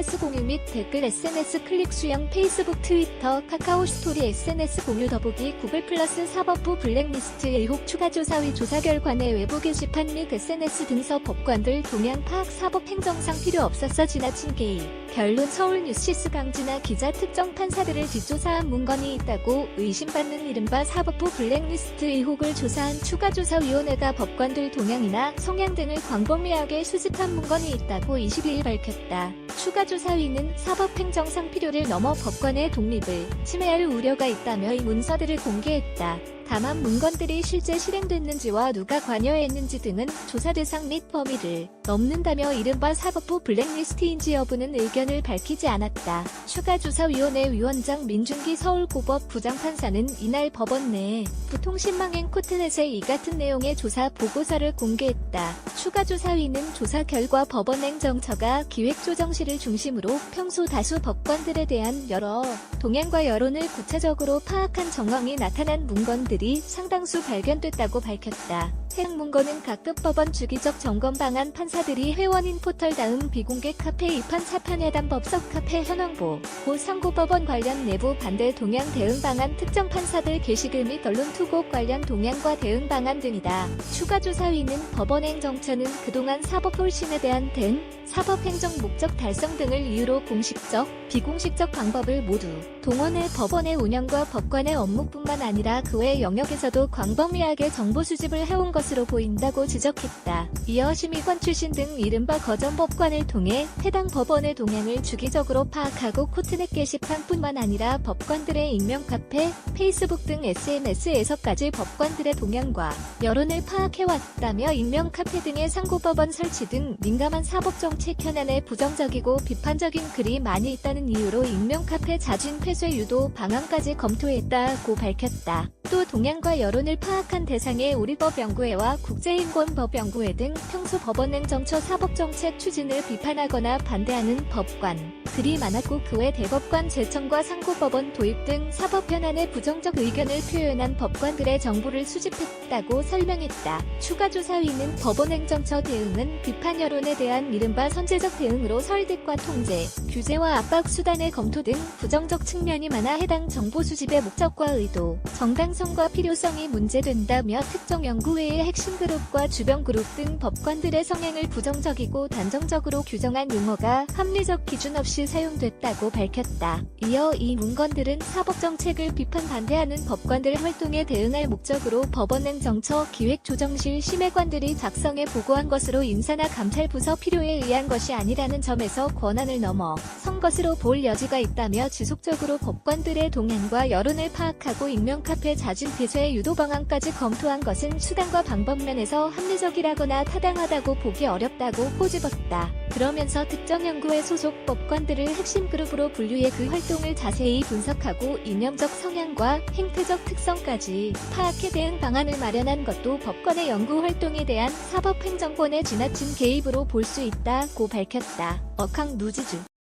SNS 공유 및 댓글 SNS 클릭 수용 페이스북 트위터 카카오 스토리 SNS 공유 더보기 구글 플러스 사법부 블랙리스트 의혹 추가 조사위 조사 결과 내 외부 게시판 및 SNS 등서 법관들 동향 파악 사법 행정상 필요 없었어 지나친 개입. 결론 서울뉴시스 강진아 기자 특정 판사들을 뒷조사한 문건이 있다고 의심받는 이른바 사법부 블랙리스트 의혹을 조사한 추가조사위원회가 법관들 동향이나 성향 등을 광범위하게 수집한 문건이 있다고 22일 밝혔다. 추가조사위는 사법행정상 필요를 넘어 법관의 독립을 침해할 우려가 있다며 이 문서들을 공개했다. 다만 문건들이 실제 실행됐는지와 누가 관여했는지 등은 조사 대상 및 범위를 넘는다며 이른바 사법부 블랙리스트인지 여부는 의견을 밝히지 않았다. 추가조사위원회 위원장 민준기 서울고법 부장판사는 이날 법원 내에 부통신망행 코틀넷에 이 같은 내용의 조사 보고서를 공개했다. 추가조사위는 조사 결과 법원행정처가 기획조정실을 중심으로 평소 다수 법관들에 대한 여러 동향과 여론을 구체적으로 파악한 정황이 나타난 문건들이 상당수 발견됐다고 밝혔다. 해당 문건은 각급 법원 주기적 점검 방안 판사들이 회원인 포털 다음 비공개 카페 이판 사판 야단 법석 카페 현황보 고 상고법원 관련 내부 반대 동향 대응 방안 특정 판사들 게시글 및 언론 투고 관련 동향과 대응 방안 등이다. 추가조사위는 법원행정처는 그동안 사법 홀신에 대한 대응, 사법행정 목적 달성 등을 이유로 공식적, 비공식적 방법을 모두 동원해 법원의 운영과 법관의 업무뿐만 아니라 그 외 영역에서도 광범위하게 정보 수집을 해온 것으로 보인다고 지적했다. 이어 심의관 출신 등 이른바 거점법관을 통해 해당 법원의 동향을 주기적으로 파악하고 코트넷 게시판뿐만 아니라 법관들의 익명 카페, 페이스북 등 SNS에서까지 법관들의 동향과 여론을 파악해왔다며 익명 카페 등의 상고법원 설치 등 민감한 사법정책 현안에 부정적이고 비판적인 글이 많이 있다는 이유로 익명 카페 자진 폐쇄 유도 방안까지 검토했다고 밝혔다. 또 동향과 여론을 파악한 대상의 우리법연구회와 국제인권법연구회 등 평소 법원행정처 사법정책 추진을 비판하거나 반대하는 법관들이 많았고 그 외 대법관 제청과 상고법원 도입 등 사법 현안에 부정적 의견을 표현한 법관들의 정보를 수집했다고 설명했다. 추가조사위는 법원행정처 대응은 비판 여론에 대한 이른바 선제적 대응으로 설득과 통제, 규제와 압박 수단의 검토 등 부정적 측면이 많아 해당 정보 수집의 목적과 의도, 정당성과 필요성이 문제된다며 특정 연구회의 핵심 그룹과 주변 그룹 등 법관들의 성향을 부정적이고 단정적으로 규정한 용어가 합리적 기준 없이 사용됐다고 밝혔다. 이어 이 문건들은 사법정책을 비판 반대하는 법관들 활동에 대응할 목적으로 법원행정처 기획조정실 심의관들이 작성해 보고한 것으로 인사나 감찰부서 필요에 의한 것이 아니라는 점에서 권한을 넘어 선 것으로 볼 여지가 있다며 지속적으로 법관들의 동향과 여론을 파악하고 익명 카페 자진 폐쇄 유도 방안까지 검토한 것은 수단과 방법면에서 합리적이라거나 타당하다고 보기 어렵다고 꼬집었다. 그러면서 특정 연구회 소속 법관들을 핵심 그룹으로 분류해 그 활동을 자세히 분석하고 이념적 성향과 행태적 특성까지 파악해 대응 방안을 마련한 것도 법관의 연구 활동에 대한 사법행정권의 지나친 개입으로 볼 수 있다고 밝혔다. 어캉 누지주